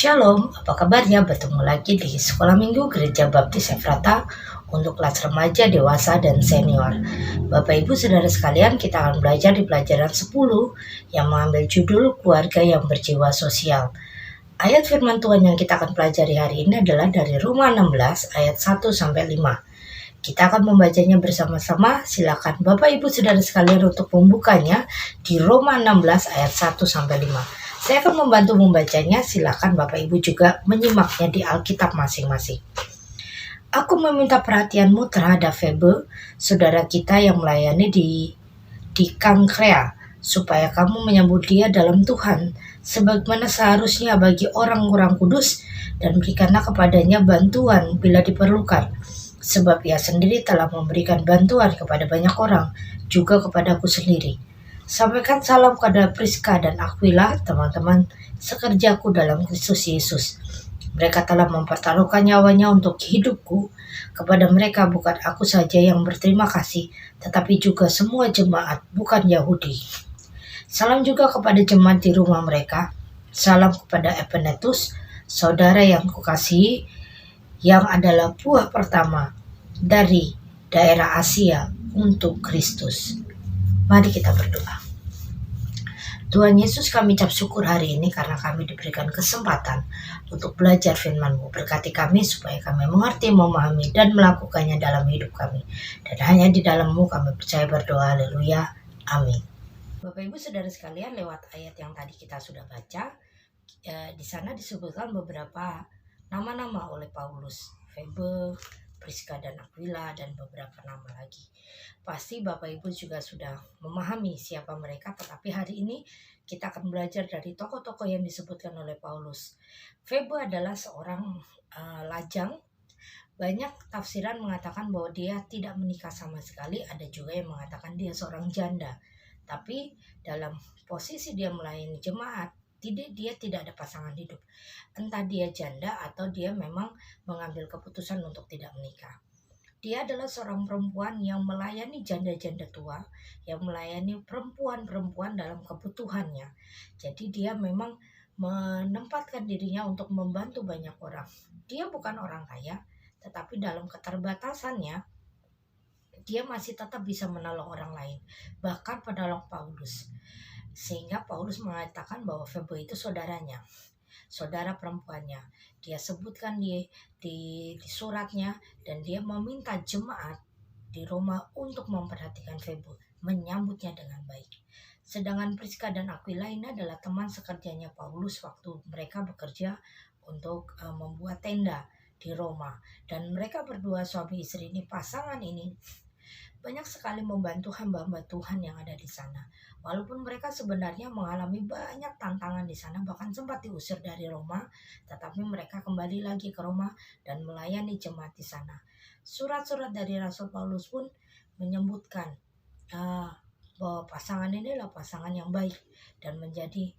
Shalom, apa kabarnya? Bertemu lagi di Sekolah Minggu Gereja Baptis Efrata untuk kelas remaja, dewasa, dan senior. Bapak Ibu Saudara sekalian, kita akan belajar di pelajaran 10 yang mengambil judul Keluarga yang Berjiwa Sosial. Ayat firman Tuhan yang kita akan pelajari hari ini adalah dari Roma 16 ayat 1-5. Kita akan membacanya bersama-sama. Silakan Bapak Ibu Saudara sekalian untuk membukanya di Roma 16 ayat 1-5. Saya akan membantu membacanya, silakan Bapak Ibu juga menyimaknya di Alkitab masing-masing. Aku meminta perhatianmu terhadap Febe, saudara kita yang melayani di Kangkrea, supaya kamu menyambut dia dalam Tuhan, sebagaimana seharusnya bagi orang-orang kudus, dan berikanlah kepadanya bantuan bila diperlukan, sebab ia sendiri telah memberikan bantuan kepada banyak orang, juga kepadaku sendiri. Sampaikan salam kepada Priska dan Aquila, teman-teman sekerjaku dalam Kristus Yesus. Mereka telah mempertaruhkan nyawanya untuk hidupku. Kepada mereka bukan aku saja yang berterima kasih, tetapi juga semua jemaat bukan Yahudi. Salam juga kepada jemaat di rumah mereka. Salam kepada Epenetus, saudara yang kukasihi, yang adalah buah pertama dari daerah Asia untuk Kristus. Mari kita berdoa. Tuhan Yesus, kami ucap syukur hari ini karena kami diberikan kesempatan untuk belajar firman-Mu. Berkati kami supaya kami mengerti, memahami, dan melakukannya dalam hidup kami. Dan hanya di dalam-Mu kami percaya berdoa. Haleluya. Amin. Bapak Ibu Saudara sekalian, lewat ayat yang tadi kita sudah baca, di sana disebutkan beberapa nama-nama oleh Paulus. Febe, Priska dan Aquila, dan beberapa nama lagi. Pasti Bapak Ibu juga sudah memahami siapa mereka, tetapi hari ini kita akan belajar dari tokoh-tokoh yang disebutkan oleh Paulus. Febe adalah seorang lajang. Banyak tafsiran mengatakan bahwa dia tidak menikah sama sekali, ada juga yang mengatakan dia seorang janda. Tapi dalam posisi dia melayani jemaat, dia tidak ada pasangan hidup. Entah dia janda atau dia memang mengambil keputusan untuk tidak menikah. Dia adalah seorang perempuan yang melayani janda-janda tua, yang melayani perempuan-perempuan dalam kebutuhannya. Jadi dia memang menempatkan dirinya untuk membantu banyak orang. Dia bukan orang kaya, tetapi dalam keterbatasannya, dia masih tetap bisa menolong orang lain, bahkan menolong Paulus. Sehingga Paulus mengatakan bahwa Febe itu saudaranya, saudara perempuannya. Dia sebutkan di suratnya, dan dia meminta jemaat di Roma untuk memperhatikan Febe, menyambutnya dengan baik. Sedangkan Priska dan Aquila ini adalah teman sekerjanya Paulus waktu mereka bekerja untuk membuat tenda di Roma. Dan mereka berdua suami istri ini, pasangan ini, banyak sekali membantu hamba-hamba Tuhan yang ada di sana. Walaupun mereka sebenarnya mengalami banyak tantangan di sana, bahkan sempat diusir dari Roma, tetapi mereka kembali lagi ke Roma dan melayani jemaat di sana. Surat-surat dari Rasul Paulus pun menyebutkan bahwa pasangan ini adalah pasangan yang baik dan menjadi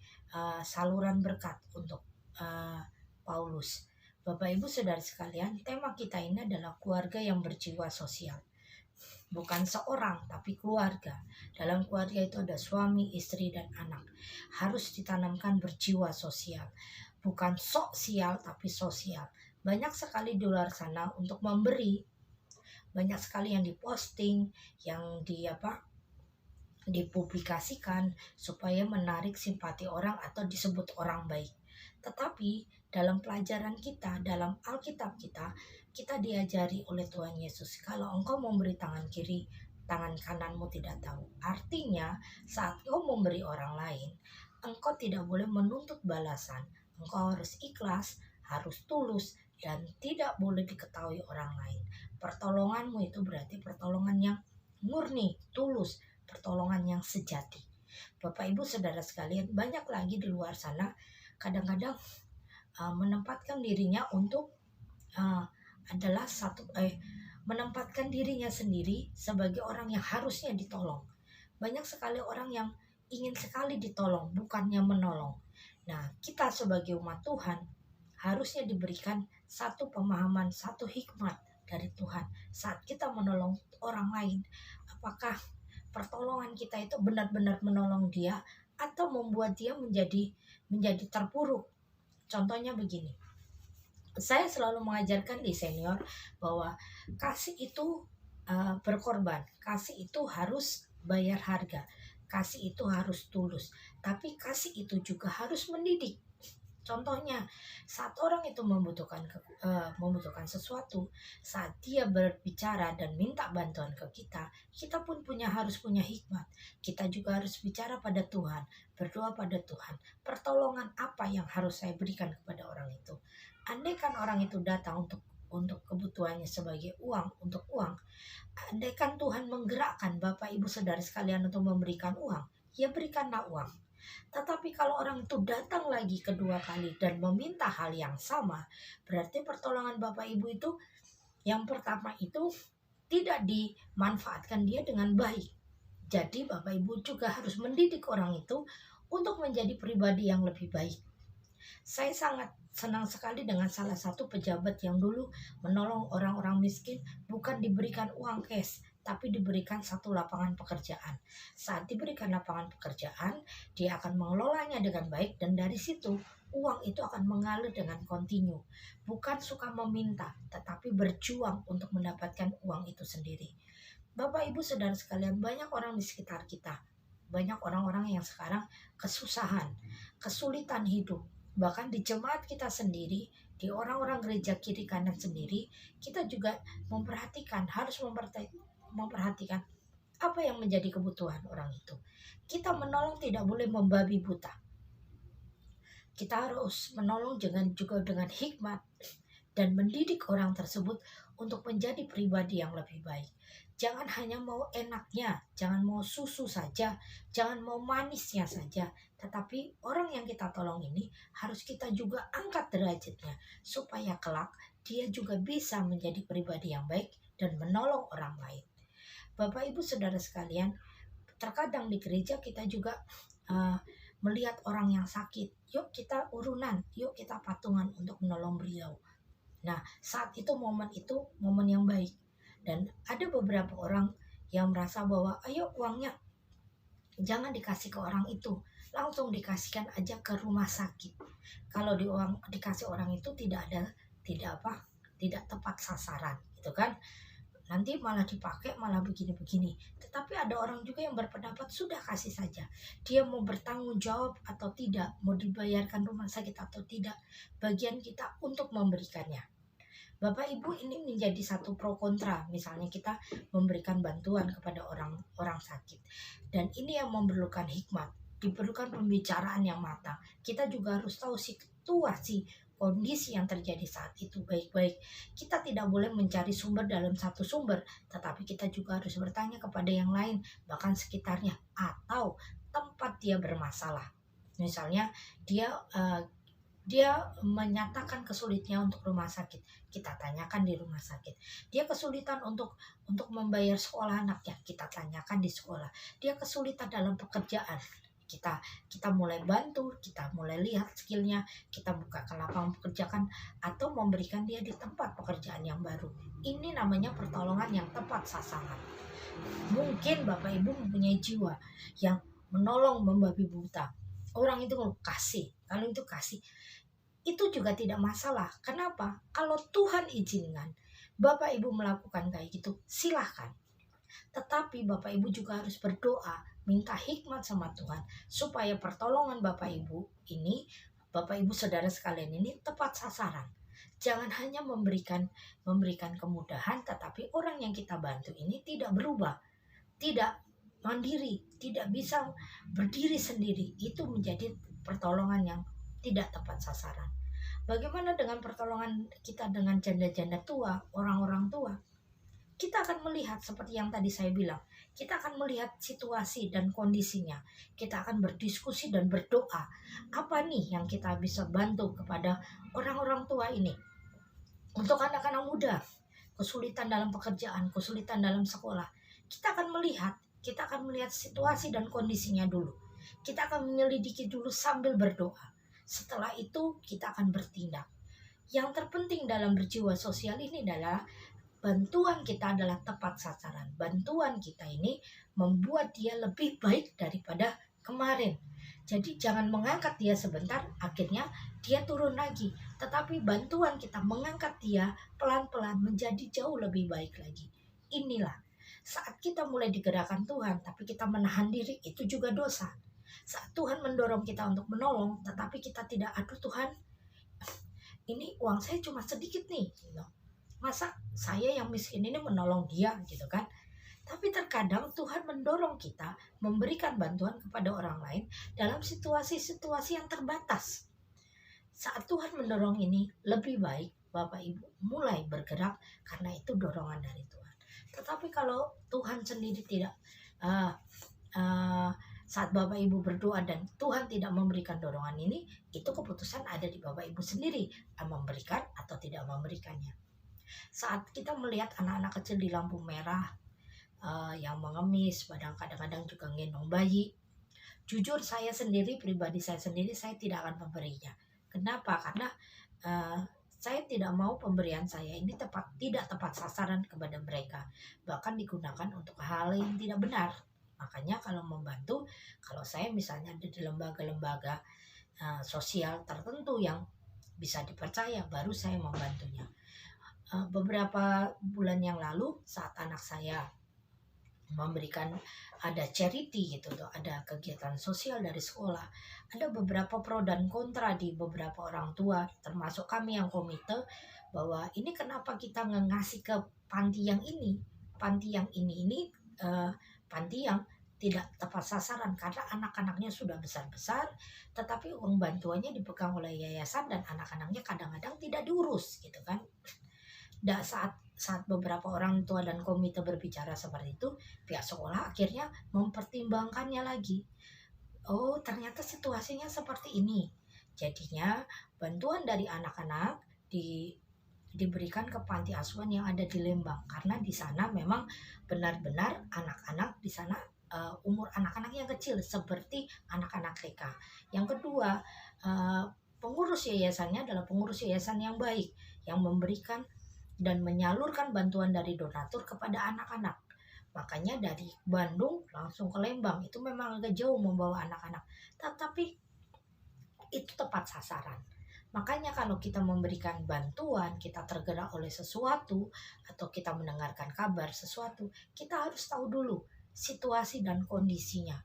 saluran berkat untuk Paulus. Bapak Ibu Saudara sekalian, tema kita ini adalah keluarga yang berjiwa sosial. Bukan seorang, tapi keluarga. Dalam keluarga itu ada suami, istri, dan anak. Harus ditanamkan berjiwa sosial. Bukan sosial, tapi sosial. Banyak sekali di luar sana untuk memberi. Banyak sekali yang diposting, yang dipublikasikan supaya menarik simpati orang atau disebut orang baik. Tetapi dalam pelajaran kita, dalam Alkitab kita diajari oleh Tuhan Yesus, kalau engkau memberi tangan kiri, tangan kananmu tidak tahu. Artinya saat engkau memberi orang lain, engkau tidak boleh menuntut balasan. Engkau harus ikhlas, harus tulus, dan tidak boleh diketahui orang lain. Pertolonganmu itu berarti pertolongan yang murni, tulus, pertolongan yang sejati. Bapak Ibu Saudara sekalian, banyak lagi di luar sana kadang-kadang menempatkan dirinya untuk menempatkan dirinya sendiri sebagai orang yang harusnya ditolong. Banyak sekali orang yang ingin sekali ditolong, bukannya menolong. Nah, kita sebagai umat Tuhan harusnya diberikan satu pemahaman, satu hikmat dari Tuhan saat kita menolong orang lain. Apakah pertolongan kita itu benar-benar menolong dia atau membuat dia menjadi terpuruk, Contohnya begini, saya selalu mengajarkan di senior bahwa kasih itu berkorban, kasih itu harus bayar harga, kasih itu harus tulus, tapi kasih itu juga harus mendidik. Contohnya, saat orang itu membutuhkan sesuatu, saat dia berbicara dan minta bantuan ke kita pun harus punya hikmat. Kita juga harus bicara pada Tuhan, berdoa pada Tuhan. Pertolongan apa yang harus saya berikan kepada orang itu? Andaikan orang itu datang untuk kebutuhannya sebagai untuk uang, andaikan Tuhan menggerakkan Bapak Ibu Saudara sekalian untuk memberikan uang, ya berikanlah uang. Tetapi kalau orang itu datang lagi kedua kali dan meminta hal yang sama, berarti pertolongan Bapak Ibu itu yang pertama itu tidak dimanfaatkan dia dengan baik. Jadi Bapak Ibu juga harus mendidik orang itu untuk menjadi pribadi yang lebih baik. Saya sangat senang sekali dengan salah satu pejabat yang dulu menolong orang-orang miskin, bukan diberikan uang cash, tapi diberikan satu lapangan pekerjaan. Saat diberikan lapangan pekerjaan, dia akan mengelolanya dengan baik, dan dari situ uang itu akan mengalir dengan kontinu. Bukan suka meminta, tetapi berjuang untuk mendapatkan uang itu sendiri. Bapak Ibu Saudara sekalian, banyak orang di sekitar kita, banyak orang-orang yang sekarang kesusahan, kesulitan hidup. Bahkan di jemaat kita sendiri, di orang-orang gereja kiri kanan sendiri, kita juga harus memperhatikan apa yang menjadi kebutuhan orang itu. Kita menolong tidak boleh membabi buta. Kita harus menolong juga dengan hikmat dan mendidik orang tersebut untuk menjadi pribadi yang lebih baik. Jangan hanya mau enaknya, jangan mau susu saja, jangan mau manisnya saja, tetapi orang yang kita tolong ini harus kita juga angkat derajatnya, supaya kelak dia juga bisa menjadi pribadi yang baik dan menolong orang lain. Bapak Ibu Saudara sekalian, terkadang di gereja kita juga melihat orang yang sakit, yuk kita urunan, yuk kita patungan untuk menolong beliau. Nah, saat itu momen yang baik. Dan ada beberapa orang yang merasa bahwa ayo uangnya jangan dikasih ke orang itu, langsung dikasihkan aja ke rumah sakit. Kalau dikasih orang itu tidak tepat sasaran, gitu kan? Nanti malah dipakai malah begini-begini. Tetapi ada orang juga yang berpendapat sudah kasih saja. Dia mau bertanggung jawab atau tidak, mau dibayarkan rumah sakit atau tidak, bagian kita untuk memberikannya. Bapak Ibu, ini menjadi satu pro kontra. Misalnya kita memberikan bantuan kepada orang sakit, dan ini yang memerlukan hikmat, diperlukan pembicaraan yang matang. Kita juga harus tahu situasi kondisi yang terjadi saat itu baik-baik. Kita tidak boleh mencari sumber dalam satu sumber, tetapi kita juga harus bertanya kepada yang lain, bahkan sekitarnya, atau tempat dia bermasalah. Misalnya dia menyatakan kesulitnya untuk rumah sakit, kita tanyakan di rumah sakit. Dia kesulitan untuk membayar sekolah anaknya, kita tanyakan di sekolah. Dia kesulitan dalam pekerjaan, kita mulai bantu, kita mulai lihat skillnya, kita bukakan lapangan pekerjaan atau memberikan dia di tempat pekerjaan yang baru. Ini namanya pertolongan yang tepat sasaran. Mungkin Bapak Ibu mempunyai jiwa yang menolong membabi buta. Orang itu kalau itu kasih, itu juga tidak masalah. Kenapa? Kalau Tuhan izinkan Bapak Ibu melakukan kayak gitu, silahkan. Tetapi Bapak Ibu juga harus berdoa, minta hikmat sama Tuhan, supaya pertolongan Bapak Ibu Saudara sekalian ini tepat sasaran. Jangan hanya memberikan kemudahan, tetapi orang yang kita bantu ini tidak berubah, tidak mandiri, tidak bisa berdiri sendiri. Itu menjadi pertolongan yang tidak tepat sasaran. Bagaimana dengan pertolongan kita dengan janda-janda tua, orang-orang tua? Kita akan melihat seperti yang tadi saya bilang, kita akan melihat situasi dan kondisinya. Kita akan berdiskusi dan berdoa, apa nih yang kita bisa bantu kepada orang-orang tua ini. Untuk anak-anak muda, kesulitan dalam pekerjaan, kesulitan dalam sekolah, kita akan melihat situasi dan kondisinya dulu. Kita akan menyelidiki dulu sambil berdoa. Setelah itu kita akan bertindak. Yang terpenting dalam berjiwa sosial ini adalah bantuan kita adalah tepat sasaran. Bantuan kita ini membuat dia lebih baik daripada kemarin. Jadi jangan mengangkat dia sebentar, akhirnya dia turun lagi. Tetapi bantuan kita mengangkat dia pelan-pelan menjadi jauh lebih baik lagi. Inilah saat kita mulai digerakkan Tuhan, tapi kita menahan diri, itu juga dosa. Saat Tuhan mendorong kita untuk menolong, tetapi kita tidak, aduh Tuhan, ini uang saya cuma sedikit nih, gitu. Masa saya yang miskin ini menolong dia, gitu kan? Tapi terkadang Tuhan mendorong kita memberikan bantuan kepada orang lain dalam situasi-situasi yang terbatas. Saat Tuhan mendorong ini, lebih baik Bapak Ibu mulai bergerak karena itu dorongan dari Tuhan. Tetapi kalau Tuhan sendiri tidak, uh, uh, saat Bapak Ibu berdoa dan Tuhan tidak memberikan dorongan ini, itu keputusan ada di Bapak Ibu sendiri, memberikan atau tidak memberikannya. Saat kita melihat anak-anak kecil di lampu merah, yang mengemis, kadang-kadang juga gendong bayi. Jujur saya sendiri, pribadi saya sendiri, saya tidak akan memberinya. Kenapa? Karena saya tidak mau pemberian saya ini tidak tepat sasaran kepada mereka. Bahkan digunakan untuk hal yang tidak benar. Makanya kalau membantu, kalau saya misalnya ada di lembaga-lembaga sosial tertentu yang bisa dipercaya, baru saya membantunya. Beberapa bulan yang lalu saat anak saya memberikan, ada charity gitu tuh, ada kegiatan sosial dari sekolah, ada beberapa pro dan kontra di beberapa orang tua termasuk kami yang komite bahwa ini kenapa kita ngasih ke panti yang ini panti yang tidak tepat sasaran karena anak-anaknya sudah besar-besar tetapi uang bantuannya dipegang oleh yayasan dan anak-anaknya kadang-kadang tidak diurus gitu kan. Saat beberapa orang tua dan komite berbicara seperti itu, pihak sekolah akhirnya mempertimbangkannya lagi. Oh, ternyata situasinya seperti ini. Jadinya bantuan dari anak-anak diberikan ke panti asuhan yang ada di Lembang karena di sana memang benar-benar anak-anak di sana umur anak-anak yang kecil seperti anak-anak TK. Yang kedua, pengurus yayasannya adalah pengurus yayasan yang baik yang memberikan dan menyalurkan bantuan dari donatur kepada anak-anak. Makanya dari Bandung langsung ke Lembang, itu memang agak jauh membawa anak-anak. Tetapi itu tepat sasaran. Makanya kalau kita memberikan bantuan, kita tergerak oleh sesuatu, atau kita mendengarkan kabar sesuatu, kita harus tahu dulu situasi dan kondisinya.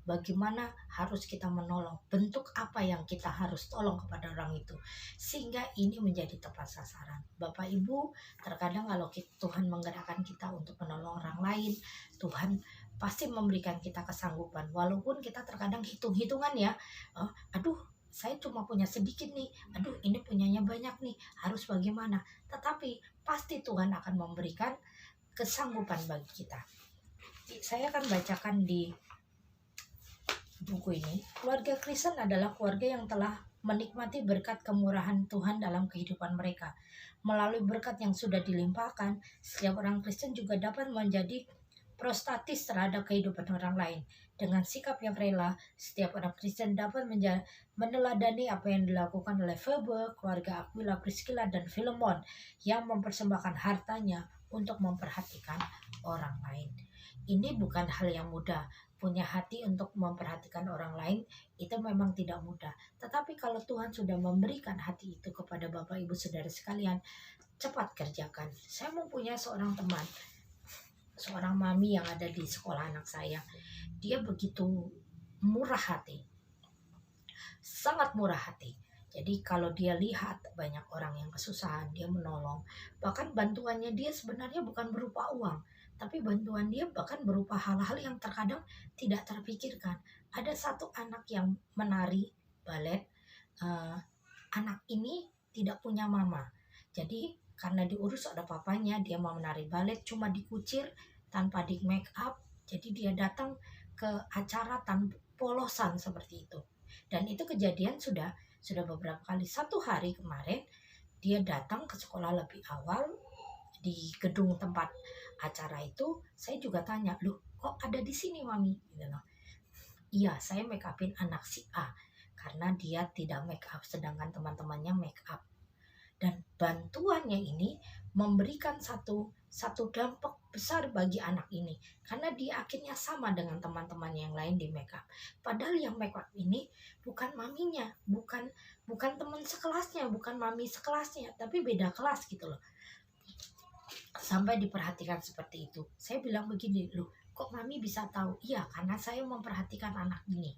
Bagaimana harus kita menolong, bentuk apa yang kita harus tolong kepada orang itu, sehingga ini menjadi tepat sasaran. Bapak Ibu, terkadang kalau Tuhan menggerakkan kita untuk menolong orang lain, Tuhan pasti memberikan kita kesanggupan, walaupun kita terkadang hitung-hitungan ya, aduh saya cuma punya sedikit nih, aduh ini punyanya banyak nih, harus bagaimana, tetapi pasti Tuhan akan memberikan kesanggupan bagi kita. Saya akan bacakan di buku ini. Keluarga Kristen adalah keluarga yang telah menikmati berkat kemurahan Tuhan dalam kehidupan mereka. Melalui berkat yang sudah dilimpahkan, setiap orang Kristen juga dapat menjadi prostatis terhadap kehidupan orang lain. Dengan sikap yang rela, setiap orang Kristen dapat meneladani apa yang dilakukan oleh Phoebe, keluarga Aquila, Priscilla, dan Philemon yang mempersembahkan hartanya untuk memperhatikan orang lain. Ini bukan hal yang mudah. Punya hati untuk memperhatikan orang lain itu memang tidak mudah. Tetapi kalau Tuhan sudah memberikan hati itu kepada Bapak Ibu Saudara sekalian, cepat kerjakan. Saya mempunyai seorang teman, seorang mami yang ada di sekolah anak saya. Dia begitu murah hati, sangat murah hati. Jadi kalau dia lihat banyak orang yang kesusahan, dia menolong. Bahkan bantuannya dia sebenarnya bukan berupa uang, tapi bantuan dia bahkan berupa hal-hal yang terkadang tidak terpikirkan. Ada satu anak yang menari balet, anak ini tidak punya mama. Jadi karena diurus ada papanya, dia mau menari balet cuma dikucir tanpa di make up. Jadi dia datang ke acara tanpa polosan seperti itu. Dan itu kejadian sudah beberapa kali. Satu hari kemarin dia datang ke sekolah lebih awal, di gedung tempat acara itu. Saya juga tanya, loh kok ada di sini mami? Gitu loh. Iya, saya make upin anak si A karena dia tidak make up sedangkan teman-temannya make up. Dan bantuannya ini memberikan satu satu dampak besar bagi anak ini, karena dia akhirnya sama dengan teman-teman yang lain di make up. Padahal yang make up ini bukan maminya, bukan teman sekelasnya, bukan mami sekelasnya, tapi beda kelas gitu loh. Sampai diperhatikan seperti itu. Saya bilang begini, loh kok mami bisa tahu? Iya, karena saya memperhatikan anak ini.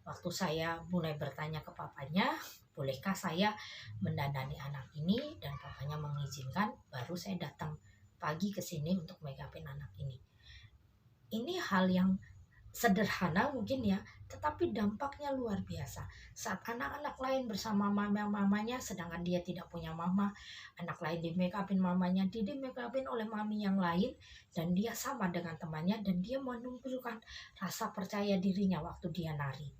Waktu saya mulai bertanya ke papanya, bolehkah saya mendandani anak ini, dan papanya mengizinkan, baru saya datang pagi ke sini untuk make upin anak ini. Ini hal yang sederhana mungkin ya, tetapi dampaknya luar biasa. Saat anak-anak lain bersama mamanya, sedangkan dia tidak punya mama, anak lain di make upin mamanya, dia di make upin oleh mami yang lain, dan dia sama dengan temannya, dan dia menunjukkan rasa percaya dirinya waktu dia nari.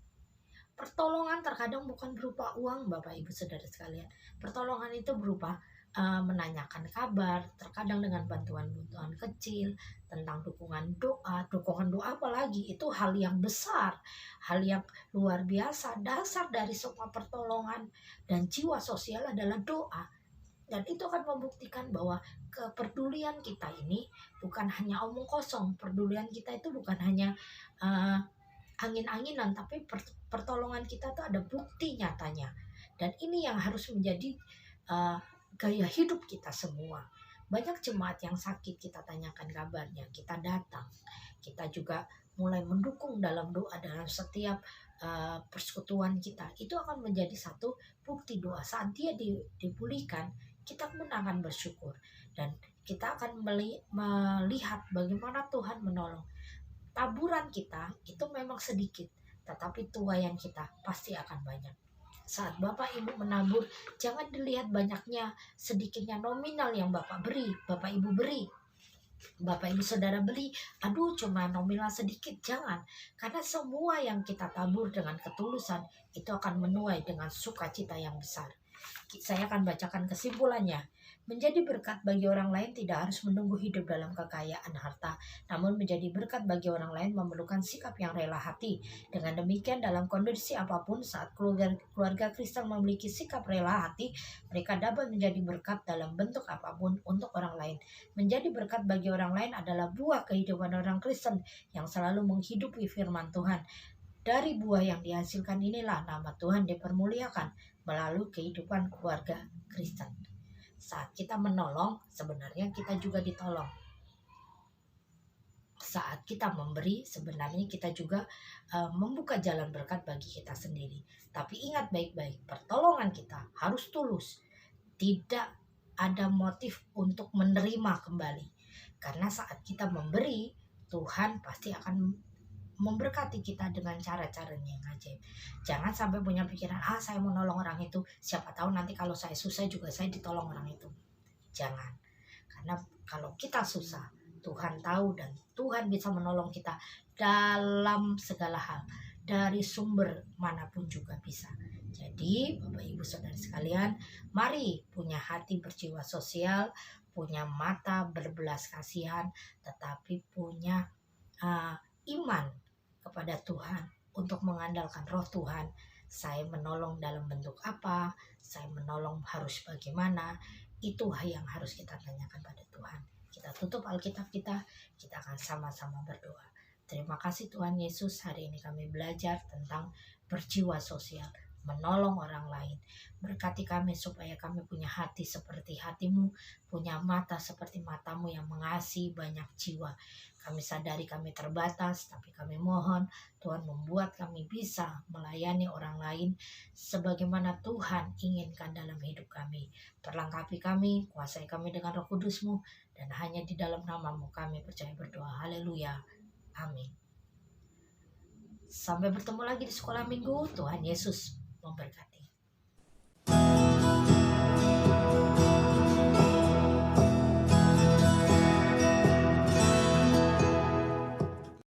Pertolongan terkadang bukan berupa uang, Bapak Ibu Saudara sekalian. Pertolongan itu berupa menanyakan kabar, terkadang dengan bantuan-bantuan kecil, tentang dukungan doa apalagi, itu hal yang besar, hal yang luar biasa. Dasar dari semua pertolongan dan jiwa sosial adalah doa. Dan itu akan membuktikan bahwa kepedulian kita ini bukan hanya omong kosong, perdulian kita itu bukan hanya angin-anginan, tapi pertolongan kita tuh ada bukti nyatanya. Dan ini yang harus menjadi gaya hidup kita semua. Banyak jemaat yang sakit, kita tanyakan kabarnya, kita datang, kita juga mulai mendukung dalam doa dalam setiap persekutuan kita. Itu akan menjadi satu bukti doa. Saat dia dipulihkan, kita pun akan bersyukur, dan kita akan melihat bagaimana Tuhan menolong. Taburan kita itu memang sedikit, tetapi tuaian kita pasti akan banyak. Saat Bapak Ibu menabur, jangan dilihat banyaknya, sedikitnya nominal yang Bapak beri, Bapak Ibu beri, Bapak Ibu Saudara beri, aduh cuma nominal sedikit, jangan. Karena semua yang kita tabur dengan ketulusan, itu akan menuai dengan sukacita yang besar. Saya akan bacakan kesimpulannya. Menjadi berkat bagi orang lain tidak harus menunggu hidup dalam kekayaan harta, namun menjadi berkat bagi orang lain memerlukan sikap yang rela hati. Dengan demikian, dalam kondisi apapun, saat keluarga Kristen memiliki sikap rela hati, mereka dapat menjadi berkat dalam bentuk apapun untuk orang lain. Menjadi berkat bagi orang lain adalah buah kehidupan orang Kristen yang selalu menghidupi firman Tuhan. Dari buah yang dihasilkan inilah nama Tuhan dipermuliakan melalui kehidupan keluarga Kristen. Saat kita menolong, sebenarnya kita juga ditolong. Saat kita memberi, sebenarnya kita juga membuka jalan berkat bagi kita sendiri. Tapi ingat baik-baik, pertolongan kita harus tulus. Tidak ada motif untuk menerima kembali. Karena saat kita memberi, Tuhan pasti akan memberkati kita dengan cara-caranya yang ajaib. Jangan sampai punya pikiran, saya mau nolong orang itu, siapa tahu nanti kalau saya susah juga saya ditolong orang itu. Jangan. Karena kalau kita susah, Tuhan tahu, dan Tuhan bisa menolong kita dalam segala hal, dari sumber manapun juga bisa. Jadi Bapak Ibu Saudara sekalian, mari punya hati berjiwa sosial, punya mata berbelas kasihan, tetapi punya iman kepada Tuhan, untuk mengandalkan roh Tuhan. Saya menolong dalam bentuk apa, saya menolong harus bagaimana, itu yang harus kita tanyakan pada Tuhan. Kita tutup Alkitab kita akan sama-sama berdoa. Terima kasih Tuhan Yesus, hari ini kami belajar tentang berjiwa sosial, menolong orang lain. Berkati kami supaya kami punya hati seperti hatimu, punya mata seperti matamu yang mengasihi banyak jiwa. Kami sadari kami terbatas, tapi kami mohon Tuhan membuat kami bisa melayani orang lain sebagaimana Tuhan inginkan dalam hidup kami. Perlengkapi kami, kuasai kami dengan Roh Kudus-Mu, dan hanya di dalam nama-Mu kami percaya berdoa. Haleluya. Amin. Sampai bertemu lagi di sekolah minggu. Tuhan Yesus memberkati.